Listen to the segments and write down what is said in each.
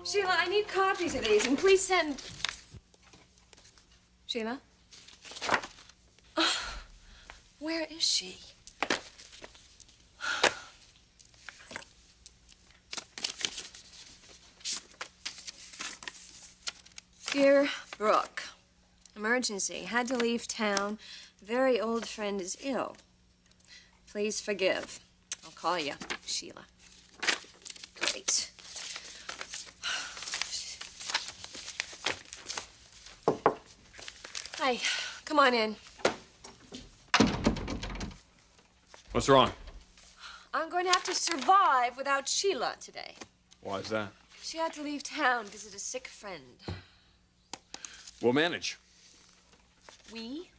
Sheila, I need copies of these, and please send... Sheila? Oh, where is she? Dear Brooke, emergency. Had to leave town. Very old friend is ill. Please forgive. I'll call you, Sheila. Great. Hi, come on in. What's wrong? I'm going to have to survive without Sheila today. Why is that? She had to leave town to visit a sick friend. We'll manage. We?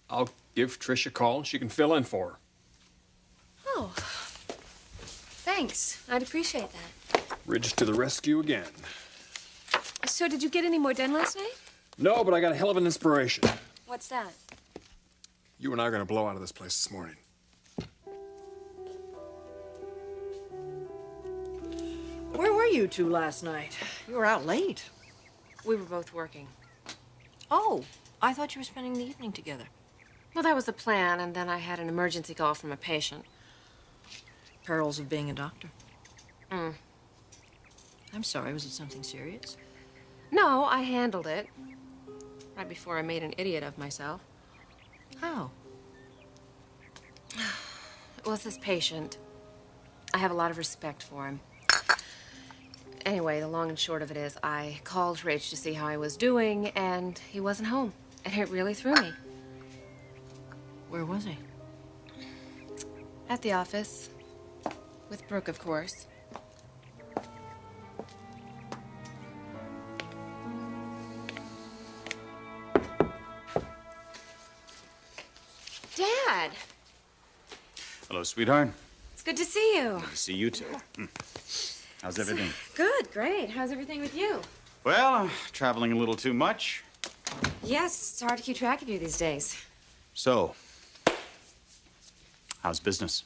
I'll give Trish a call and she can fill in for her. Oh, thanks. I'd appreciate that. Ridge to the rescue again. So, did you get any more done last night? No, but I got a hell of an inspiration. What's that? You and I are gonna blow out of this place this morning. Where were you two last night? You were out late. We were both working. Oh, I thought you were spending the evening together. Well, that was the plan, and then I had an emergency call from a patient. Perils of being a doctor. Mm. I'm sorry, was it something serious? No, I handled it. Right before I made an idiot of myself. How? It was this patient. I have a lot of respect for him. Anyway, the long and short of it is, I called Rich to see how I was doing, and he wasn't home. And it really threw me. Where was he? At the office. With Brooke, of course. Dad! Hello, sweetheart. It's good to see you. Good to see you too. How's everything? Good, great. How's everything with you? Well, I'm traveling a little too much. Yes, it's hard to keep track of you these days. So, how's business?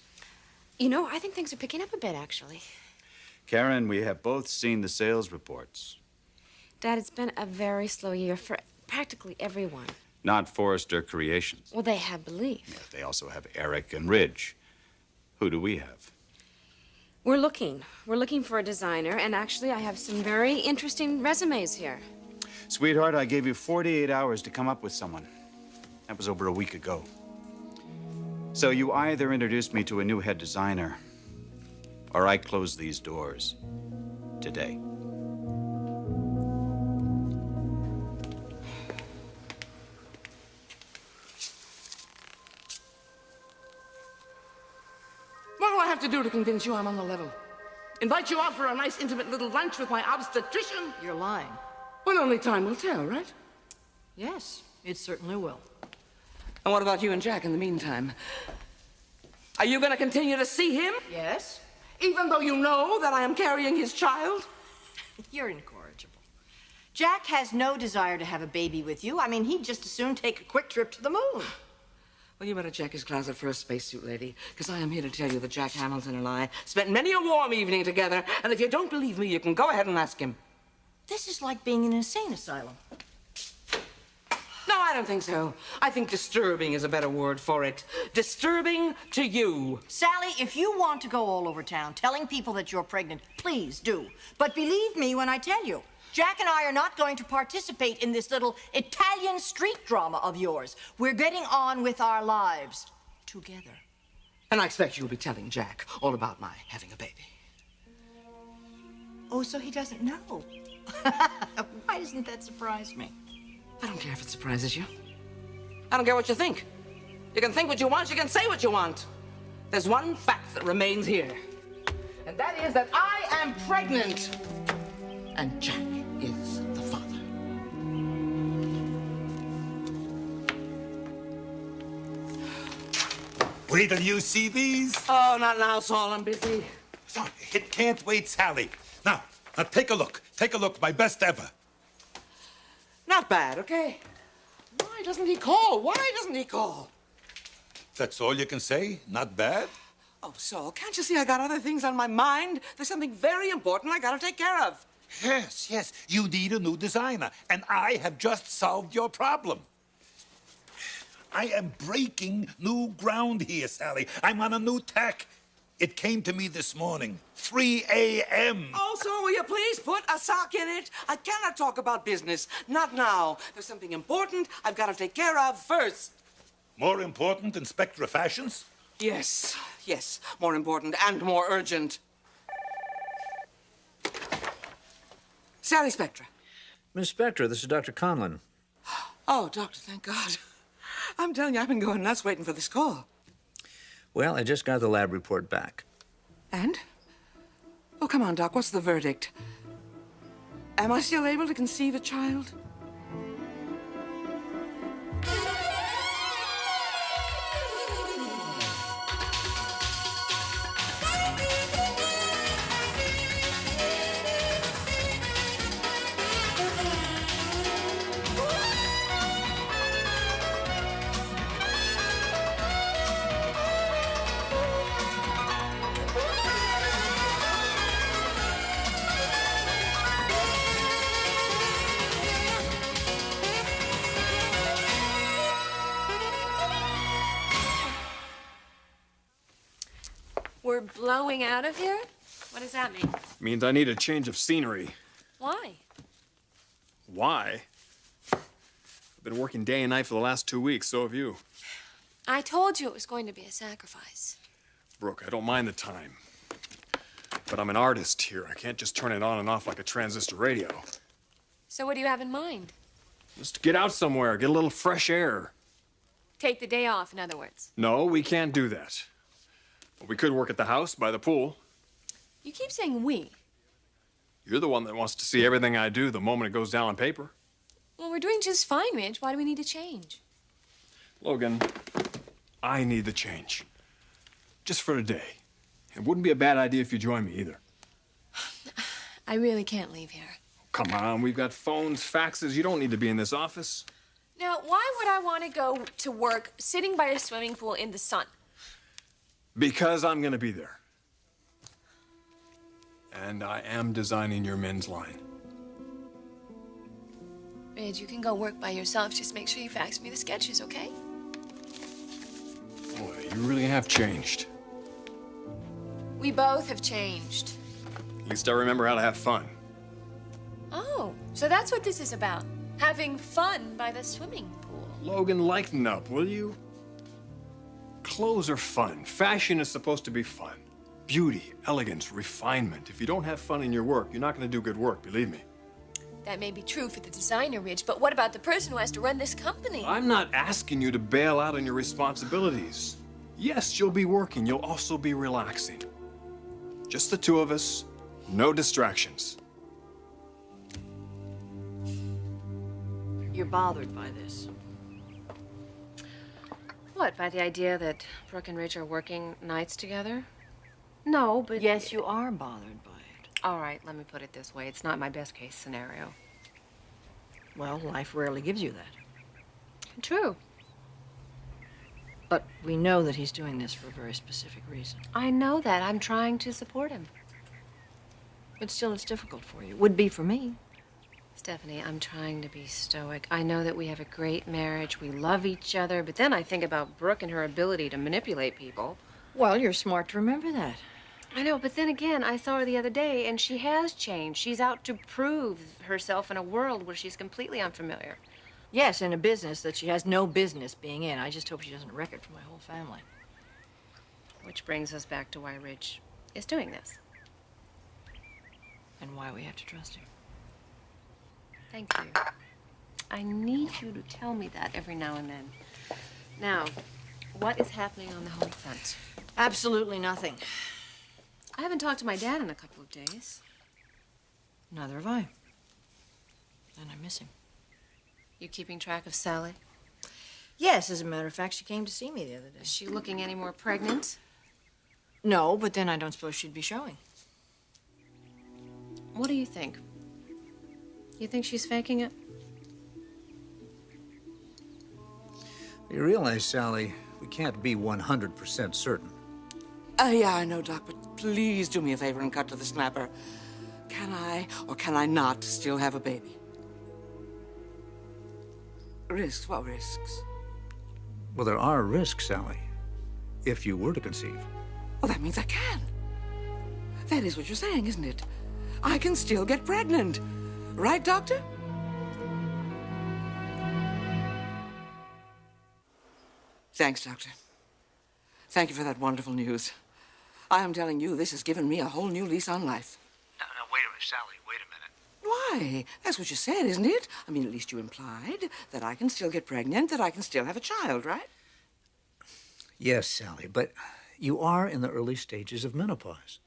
You know, I think things are picking up a bit, actually. Karen, we have both seen the sales reports. Dad, it's been a very slow year for practically everyone. Not Forrester Creations. Well, they have belief. Yeah, they also have Eric and Ridge. Who do we have? We're looking. We're looking for a designer, and actually, I have some very interesting resumes here. Sweetheart, I gave you 48 hours to come up with someone. That was over a week ago. So you either introduce me to a new head designer, or I close these doors today. What do I have to do to convince you I'm on the level? Invite you out for a nice, intimate little lunch with my obstetrician? You're lying. Well, only time will tell, right? Yes, it certainly will. And what about you and Jack in the meantime? Are you going to continue to see him? Yes? Even though you know that I am carrying his child? You're incorrigible. Jack has no desire to have a baby with you. I mean, he'd just as soon take a quick trip to the moon. Well, you better check his closet for a spacesuit, lady, because I am here to tell you that Jack Hamilton and I spent many a warm evening together, and if you don't believe me, you can go ahead and ask him. This is like being in an insane asylum. No, I don't think so. I think disturbing is a better word for it. Disturbing to you. Sally, if you want to go all over town telling people that you're pregnant, please do. But believe me when I tell you, Jack and I are not going to participate in this little Italian street drama of yours. We're getting on with our lives together. And I expect you'll be telling Jack all about my having a baby. Oh, so he doesn't know. Why doesn't that surprise me? I don't care if it surprises you. I don't care what you think. You can think what you want, you can say what you want. There's one fact that remains here. And that is that I am pregnant. And Jack is the father. Wait till you see these. Oh, not now, Saul. I'm busy. So, it can't wait, Sally. Now, take a look. Take a look. My best ever. Not bad, okay? Why doesn't he call? Why doesn't he call? That's all you can say? Not bad? Oh, Saul, can't you see I got other things on my mind? There's something very important I gotta take care of. Yes, yes. You need a new designer, and I have just solved your problem. I am breaking new ground here, Sally. I'm on a new tack. It came to me this morning, 3 a.m. Also, will you please put a sock in it? I cannot talk about business. Not now. There's something important I've got to take care of first. More important than Spectra fashions? Yes, yes. More important and more urgent. Sally Spectra. Miss Spectra, this is Dr. Conlon. Oh, doctor, thank God. I'm telling you, I've been going nuts waiting for this call. Well, I just got the lab report back. And? Oh, come on, Doc, what's the verdict? Am I still able to conceive a child? We're blowing out of here? What does that mean? Means I need a change of scenery. Why? Why? I've been working day and night for the last 2 weeks, so have you. I told you it was going to be a sacrifice. Brooke, I don't mind the time. But I'm an artist here. I can't just turn it on and off like a transistor radio. So what do you have in mind? Just get out somewhere, get a little fresh air. Take the day off, in other words. No, we can't do that. But we could work at the house by the pool. You keep saying we. You're the one that wants to see everything I do the moment it goes down on paper. Well, we're doing just fine, Ridge. Why do we need to change? Logan, I need the change. Just for a day. It wouldn't be a bad idea if you joined me either. I really can't leave here. Come on, we've got phones, faxes. You don't need to be in this office. Now, why would I want to go to work sitting by a swimming pool in the sun? Because I'm gonna be there. And I am designing your men's line. Ridge, you can go work by yourself. Just make sure you fax me the sketches, okay? Boy, you really have changed. We both have changed. At least I remember how to have fun. Oh, so that's what this is about. Having fun by the swimming pool. Logan, lighten up, will you? Clothes are fun. Fashion is supposed to be fun. Beauty, elegance, refinement. If you don't have fun in your work, you're not going to do good work, believe me. That may be true for the designer, Ridge, but what about the person who has to run this company? I'm not asking you to bail out on your responsibilities. Yes, you'll be working. You'll also be relaxing. Just the two of us, no distractions. You're bothered by this. What, by the idea that Brooke and Ridge are working nights together? No, but... Yes, you are bothered by it. All right, let me put it this way. It's not my best case scenario. Well, life rarely gives you that. True. But we know that he's doing this for a very specific reason. I know that. I'm trying to support him. But still, it's difficult for you. It would be for me. Stephanie, I'm trying to be stoic. I know that we have a great marriage. We love each other. But then I think about Brooke and her ability to manipulate people. Well, you're smart to remember that. I know, but then again, I saw her the other day, and she has changed. She's out to prove herself in a world where she's completely unfamiliar. Yes, in a business that she has no business being in. I just hope she doesn't wreck it for my whole family. Which brings us back to why Ridge is doing this. And why we have to trust him. Thank you. I need you to tell me that every now and then. Now, what is happening on the home front? Absolutely nothing. I haven't talked to my dad in a couple of days. Neither have I. And I miss him. You keeping track of Sally? Yes, as a matter of fact, she came to see me the other day. Is she looking any more pregnant? No, but then I don't suppose she'd be showing. What do you think? You think she's faking it? You realize, Sally, we can't be 100% certain. Yeah, I know, Doc, but please do me a favor and cut to the snapper. can I or can I not still have a baby? Risks? What risks? Well, there are risks, Sally, if you were to conceive. Well, that means I can. That is what you're saying, isn't it? I can still get pregnant. Right, Doctor? Thanks, Doctor. Thank you for that wonderful news. I am telling you, this has given me a whole new lease on life. Now, wait a minute, Sally, wait a minute. Why? That's what you said, isn't it? I mean, at least you implied that I can still get pregnant, that I can still have a child, right? Yes, Sally, but you are in the early stages of menopause.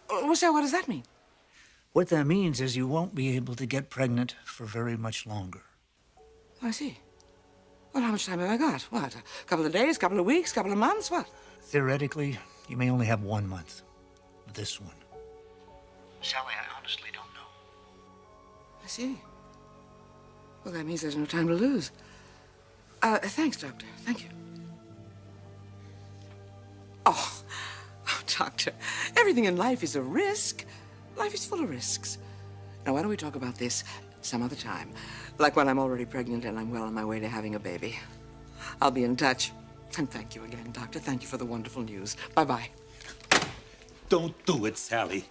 Well, so what does that mean? What that means is you won't be able to get pregnant for very much longer. I see. Well, how much time have I got? What, a couple of days, couple of weeks, couple of months, what? Theoretically, you may only have 1 month. This one. Sally, I honestly don't know. I see. Well, that means there's no time to lose. Thanks, Doctor. Thank you. Oh, Doctor, everything in life is a risk. Life is full of risks. Now, why don't we talk about this some other time? Like when I'm already pregnant and I'm well on my way to having a baby. I'll be in touch. And thank you again, Doctor. Thank you for the wonderful news. Bye-bye. Don't do it, Sally.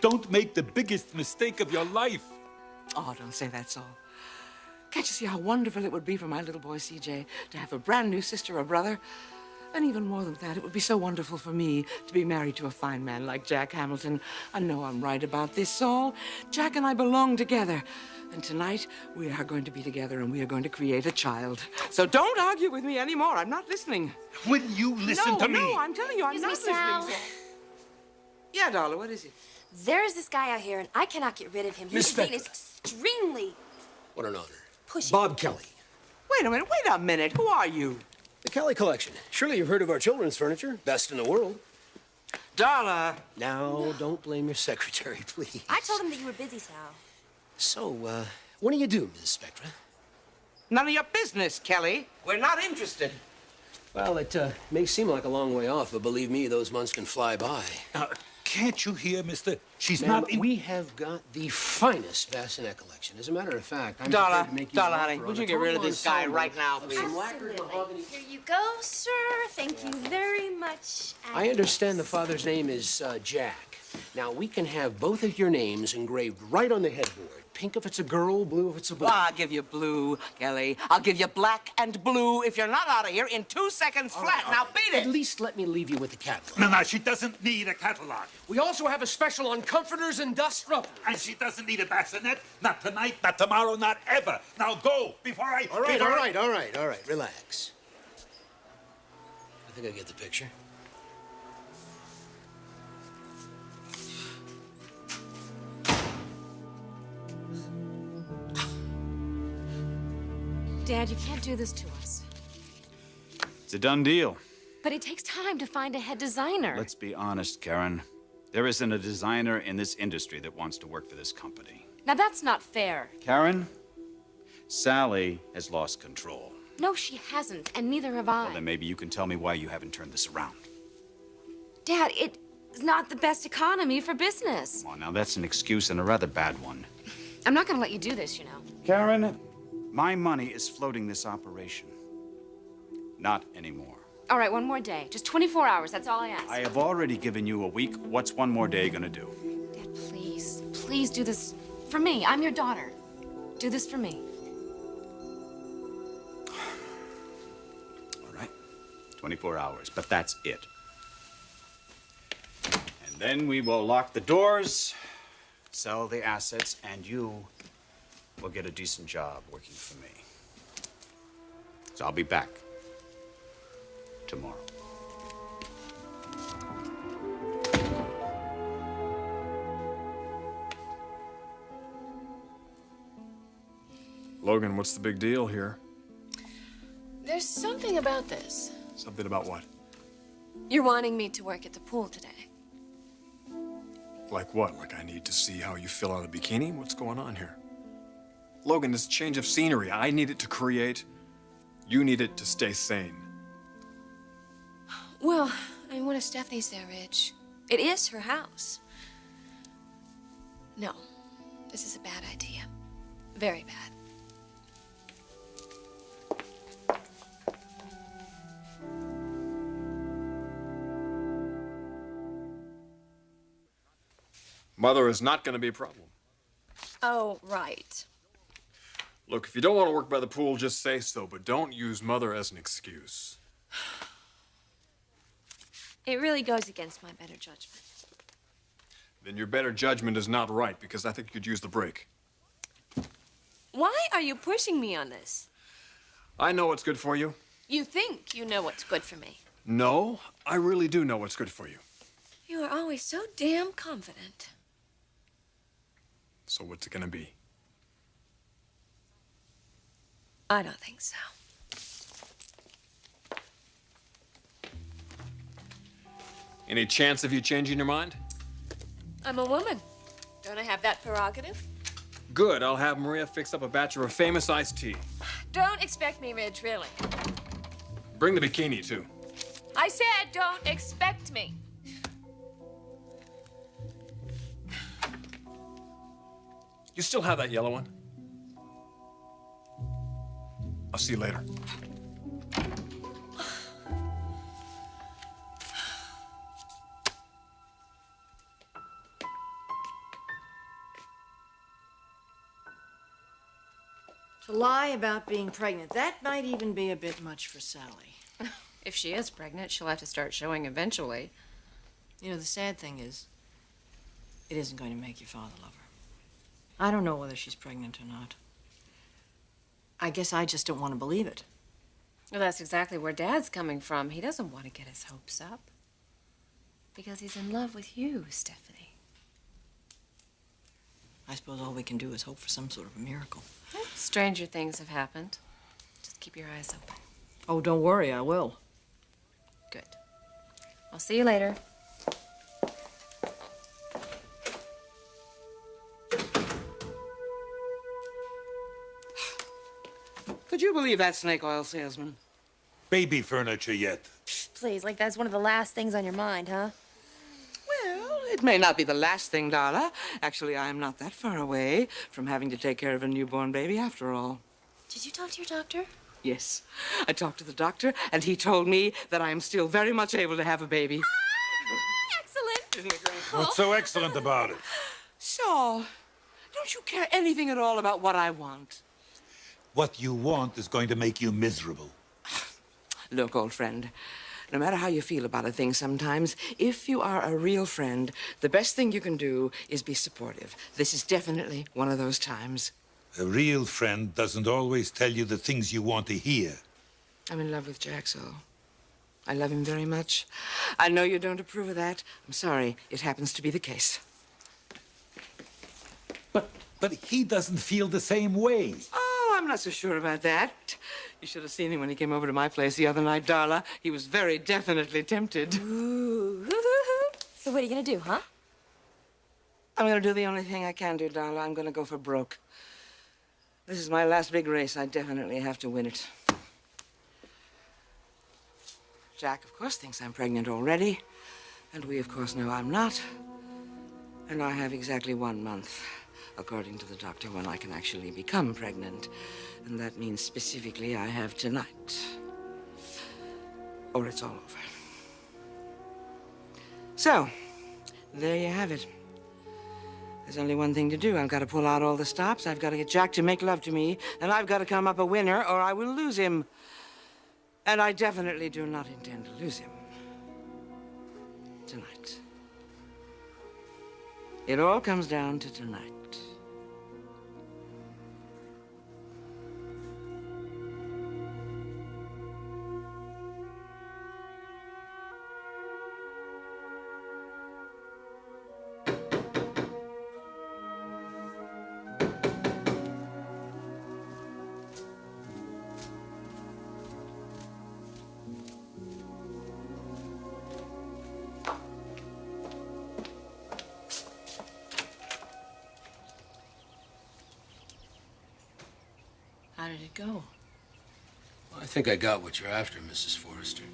Don't make the biggest mistake of your life. Oh, don't say that's all. Can't you see how wonderful it would be for my little boy, CJ, to have a brand new sister or brother? And even more than that, it would be so wonderful for me to be married to a fine man like Jack Hamilton. I know I'm right about this, Saul. Jack and I belong together. And tonight, we are going to be together and we are going to create a child. So don't argue with me anymore. I'm not listening. Will you listen to me? No, I'm telling you, I'm not Excuse me, Sal. listening. Yeah, darling, what is it? There is this guy out here, and I cannot get rid of him. Miss His name is Spectra. extremely What an honor. pushy. Bob Kelly. Wait a minute. Who are you? The Kelly Collection. Surely you've heard of our children's furniture. Best in the world. Darla. Now, don't blame your secretary, please. I told him that you were busy, Sal. So, what do you do, Ms. Spectra? None of your business, Kelly. We're not interested. Well, it may seem like a long way off, but believe me, those months can fly by. Can't you hear, mister? She's Ma'am, not in... we have got the finest bassinet collection. As a matter of fact, I'm Darla, prepared to make you an honey, offer would on you a get rid of total this guy ensemble right now, of please? some lacquered mahogany. Here you go, sir. Thank you very much. I understand the father's name is Jack. Now, we can have both of your names engraved right on the headboard. Pink if it's a girl, blue if it's a boy. I'll give you blue, Kelly. I'll give you black and blue if you're not out of here in 2 seconds flat. Now beat it! At least let me leave you with the catalog. No, she doesn't need a catalog. We also have a special on comforters and dust rubbers. And she doesn't need a bassinet. Not tonight, not tomorrow, not ever. Now go, before I... All right, before all right. Relax. I think I get the picture. Dad, you can't do this to us. It's a done deal. But it takes time to find a head designer. Let's be honest, Karen. There isn't a designer in this industry that wants to work for this company. Now, that's not fair. Karen, Sally has lost control. No, she hasn't, and neither have I. Well, then maybe you can tell me why you haven't turned this around. Dad, it's not the best economy for business. Come on, now that's an excuse and a rather bad one. I'm not gonna let you do this, you know. Karen, my money is floating this operation. Not anymore. All right, one more day. Just 24 hours, that's all I ask. I have already given you a week. What's one more day gonna do? Dad, please do this for me. I'm your daughter. Do this for me. All right, 24 hours, but that's it. And then we will lock the doors, sell the assets, and you will get a decent job working for me. So I'll be back tomorrow. Logan, what's the big deal here? There's something about this. Something about what? You're wanting me to work at the pool today. Like what? Like I need to see how you fill out a bikini? What's going on here? Logan, this change of scenery, I need it to create. You need it to stay sane. Well, I mean, what if Stephanie's there, Rich? It is her house. No, this is a bad idea. Very bad. Mother is not going to be a problem. Oh, right. Look, if you don't want to work by the pool, just say so, but don't use Mother as an excuse. It really goes against my better judgment. Then your better judgment is not right, because I think you could use the break. Why are you pushing me on this? I know what's good for you. You think you know what's good for me. No, I really do know what's good for you. You are always so damn confident. So what's it gonna be? I don't think so. Any chance of you changing your mind? I'm a woman. Don't I have that prerogative? Good, I'll have Maria fix up a batch of her famous iced tea. Don't expect me, Ridge, really. Bring the bikini, too. I said don't expect me. You still have that yellow one? I'll see you later. To lie about being pregnant, that might even be a bit much for Sally. If she is pregnant, she'll have to start showing eventually. You know, the sad thing is, it isn't going to make your father love her. I don't know whether she's pregnant or not. I guess I just don't want to believe it. Well, that's exactly where Dad's coming from. He doesn't want to get his hopes up. Because he's in love with you, Stephanie. I suppose all we can do is hope for some sort of a miracle. Stranger things have happened. Just keep your eyes open. Oh, don't worry, I will. Good. I'll see you later. Could you believe that snake oil salesman? Baby furniture yet? Please, like that's one of the last things on your mind, huh? Well, it may not be the last thing, Darla. Actually, I'm not that far away from having to take care of a newborn baby after all. Did you talk to your doctor? Yes. I talked to the doctor, and he told me that I am still very much able to have a baby. Excellent. Isn't it great? What's so excellent about it? So, don't you care anything at all about what I want? What you want is going to make you miserable. Look, old friend, no matter how you feel about a thing sometimes, if you are a real friend, the best thing you can do is be supportive. This is definitely one of those times. A real friend doesn't always tell you the things you want to hear. I'm in love with Jack, so I love him very much. I know you don't approve of that. I'm sorry. It happens to be the case. But he doesn't feel the same way. Oh, I'm not so sure about that. You should have seen him when he came over to my place the other night, Darla. He was very definitely tempted. Ooh. So what are you gonna do, huh? I'm gonna do the only thing I can do, Darla. I'm gonna go for Brooke. This is my last big race. I definitely have to win it. Jack, of course, thinks I'm pregnant already. And we, of course, know I'm not. And I have exactly 1 month, according to the doctor, when I can actually become pregnant. And that means specifically I have tonight. Or it's all over. So, there you have it. There's only one thing to do. I've got to pull out all the stops. I've got to get Jack to make love to me. And I've got to come up a winner, or I will lose him. And I definitely do not intend to lose him. Tonight. It all comes down to tonight. How did it go? I think I got what you're after, Mrs. Forrester.